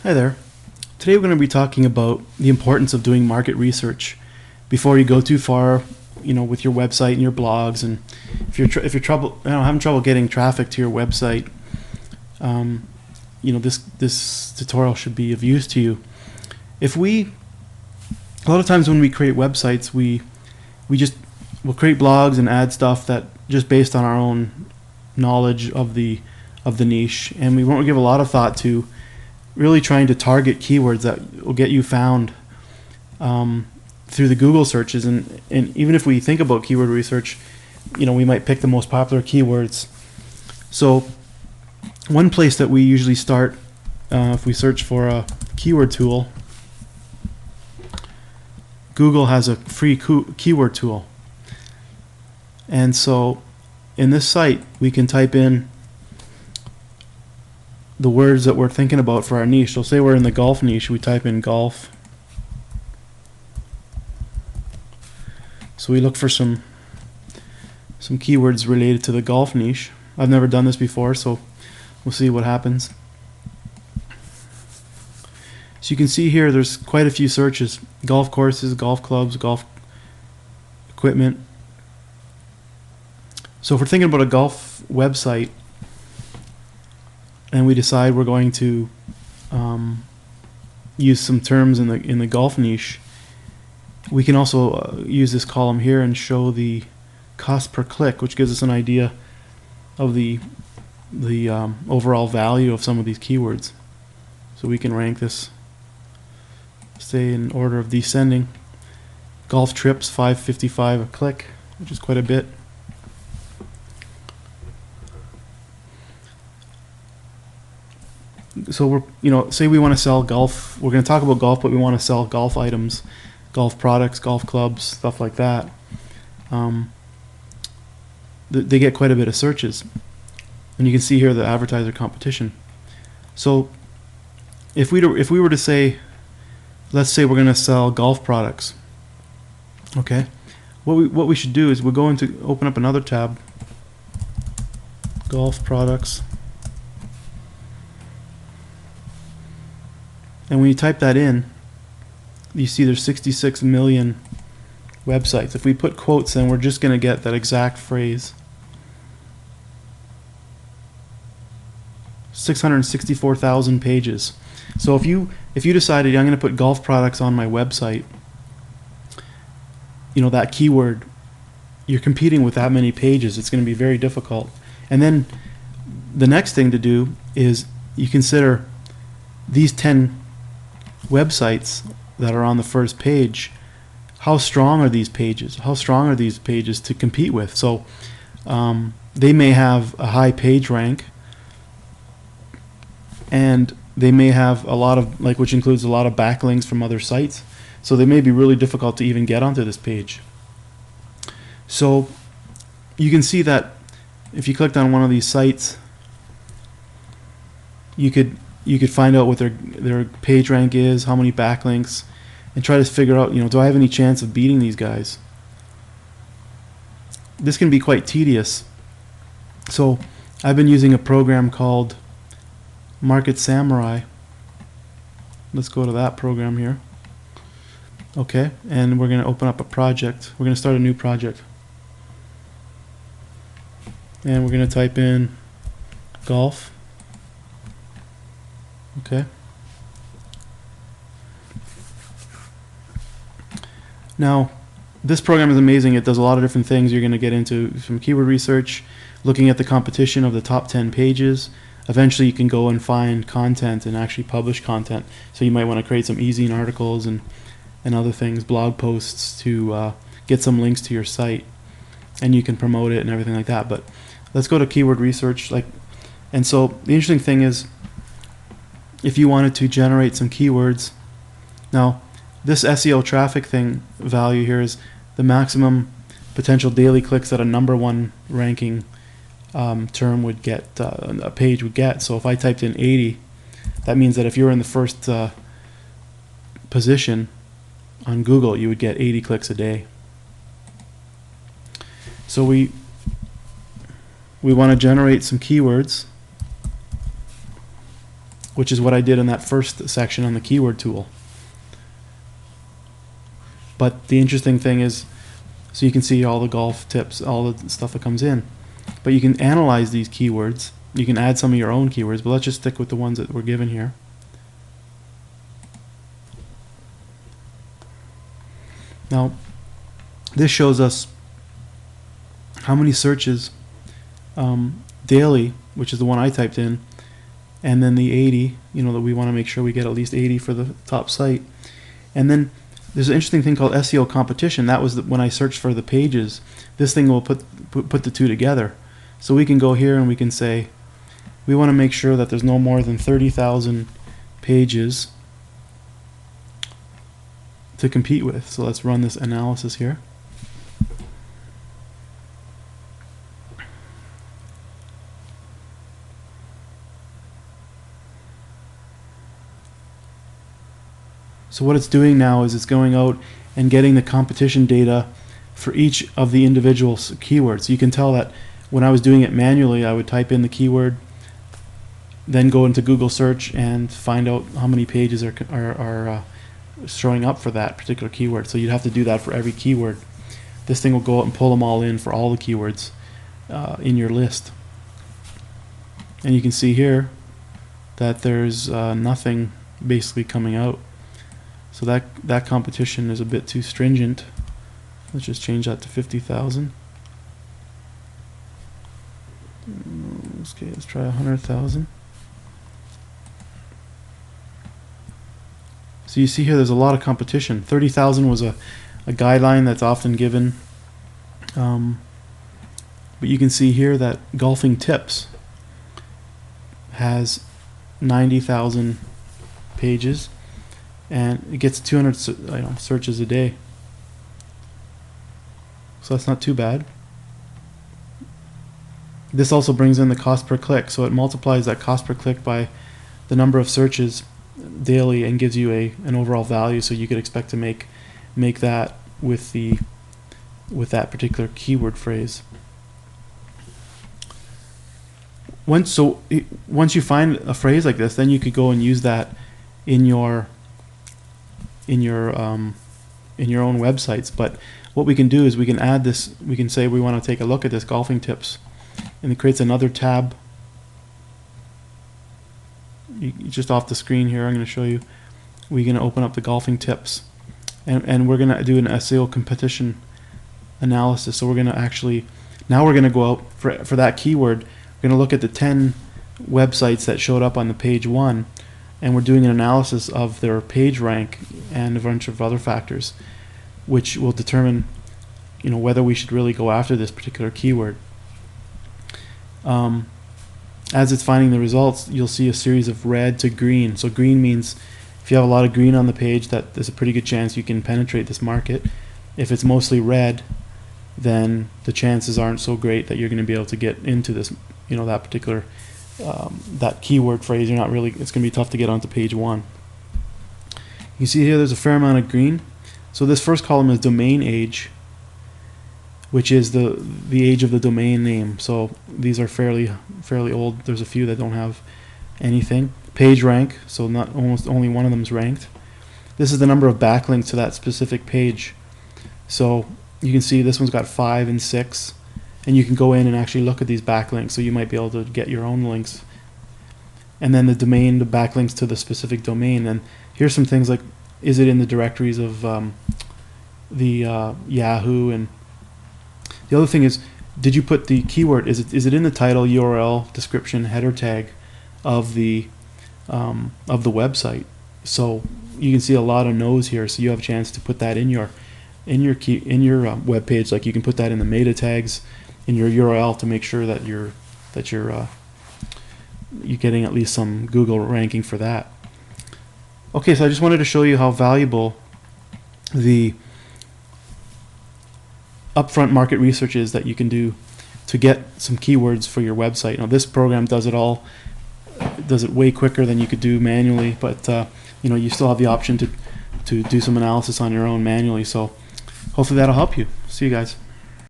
Hi there. Today we're going to be talking about the importance of doing market research before you go too far, with your website and your blogs. And if you're having trouble getting traffic to your website, this tutorial should be of use to you. A lot of times when we create websites, we'll create blogs and add stuff that just based on our own knowledge of the niche, and we won't give a lot of thought to really trying to target keywords that will get you found through the Google searches. And even if we think about keyword research, we might pick the most popular keywords. So one place that we usually start, if we search for a keyword tool, Google has a free keyword tool. And so in this site, we can type in the words that we're thinking about for our niche. So say we're in the golf niche, we type in golf. So we look for some keywords related to the golf niche. I've never done this before, so we'll see what happens. So you can see here there's quite a few searches: golf courses, golf clubs, golf equipment. So if we're thinking about a golf website and we decide we're going to use some terms in the golf niche, we can also use this column here and show the cost per click, which gives us an idea of the overall value of some of these keywords. So we can rank this, say, in order of descending. Golf trips, $5.55 a click, which is quite a bit. So say we want to sell golf. We're going to talk about golf, but we want to sell golf items, golf products, golf clubs, stuff like that. They get quite a bit of searches, and you can see here the advertiser competition. So if we were to say, let's say we're going to sell golf products, okay, what we should do is we'll go into open up another tab, golf products. And when you type that in, you see there's 66 million websites. If we put quotes in, we're just going to get that exact phrase. 664,000 pages. So if you decided I'm going to put golf products on my website, that keyword, you're competing with that many pages. It's going to be very difficult. And then the next thing to do is you consider these 10 websites that are on the first page. How strong are these pages? How strong are these pages to compete with? So they may have a high page rank, and they may have a lot of, which includes a lot of backlinks from other sites. So they may be really difficult to even get onto this page. So you can see that if you clicked on one of these sites, you could find out what their page rank is, how many backlinks, and try to figure out, do I have any chance of beating these guys? This can be quite tedious. So I've been using a program called Market Samurai. Let's go to that program here. Okay, and we're going to open up a project. We're going to start a new project. And we're going to type in golf. Okay. Now, this program is amazing. It does a lot of different things. You're going to get into some keyword research, looking at the competition of the top 10 pages. Eventually, you can go and find content and actually publish content. So you might want to create some e-zine articles and other things, blog posts, to get some links to your site, and you can promote it and everything like that. But let's go to keyword research. And so the interesting thing is, if you wanted to generate some keywords, now this SEO traffic thing value here is the maximum potential daily clicks that a #1 ranking term would get, a page would get. So if I typed in 80, that means that if you're in the first position on Google, you would get 80 clicks a day. So we want to generate some keywords. which is what I did in that first section on the keyword tool. But the interesting thing is, so you can see all the golf tips, all the stuff that comes in. But you can analyze these keywords. You can add some of your own keywords, but let's just stick with the ones that were given here. Now, this shows us how many searches daily, which is the one I typed in, and then the 80, you know, that we want to make sure we get at least 80 for the top site. And then there's an interesting thing called SEO competition. That was when I searched for the pages. This thing will put the two together. So we can go here and we can say we want to make sure that there's no more than 30,000 pages to compete with. So let's run this analysis here. So what it's doing now is it's going out and getting the competition data for each of the individual keywords. So you can tell that when I was doing it manually, I would type in the keyword, then go into Google search and find out how many pages are showing up for that particular keyword. So you'd have to do that for every keyword. This thing will go out and pull them all in for all the keywords in your list. And you can see here that there's nothing basically coming out. So that competition is a bit too stringent. Let's just change that to 50,000. Okay, let's try 100,000. So you see here there's a lot of competition. 30,000 was a guideline that's often given. But you can see here that Golfing Tips has 90,000 pages. And it gets 200 searches a day. So that's not too bad. This also brings in the cost per click. So it multiplies that cost per click by the number of searches daily and gives you an overall value. So you could expect to make that with that particular keyword phrase. Once you find a phrase like this, then you could go and use that in your own websites. But what we can do is we can add this. We can say we want to take a look at this Golfing Tips, and it creates another tab. Just off the screen here, I'm going to show you. We're going to open up the Golfing Tips, and we're going to do an SEO competition analysis. So we're going to actually, now we're going to go out for that keyword. We're going to look at the 10 websites that showed up on the page 1. And we're doing an analysis of their page rank and a bunch of other factors, which will determine, you know, whether we should really go after this particular keyword. As it's finding the results, you'll see a series of red to green. So green means if you have a lot of green on the page, that there's a pretty good chance you can penetrate this market. If it's mostly red, then the chances aren't so great that you're going to be able to get into this, you know, that particular that keyword phrase. You're not really, it's going to be tough to get onto page 1. You see here there's a fair amount of green. So this first column is domain age, which is the age of the domain name. So these are fairly old. There's a few that don't have anything. Page rank, so not almost only one of them is ranked. This is the number of backlinks to that specific page. So you can see this one's got 5 and 6. And you can go in and actually look at these backlinks, so you might be able to get your own links. And then the domain, the backlinks to the specific domain. And here's some things like, is it in the directories of the Yahoo? And the other thing is, did you put the keyword? Is it in the title, URL, description, header tag of the website? So you can see a lot of no's here. So you have a chance to put that in your web page. Like you can put that in the meta tags in your URL to make sure that you're getting at least some Google ranking for that. Okay, so I just wanted to show you how valuable the upfront market research is that you can do to get some keywords for your website. Now this program does it all, does it way quicker than you could do manually, but you know, you still have the option to do some analysis on your own manually. So hopefully that'll help you. See you guys.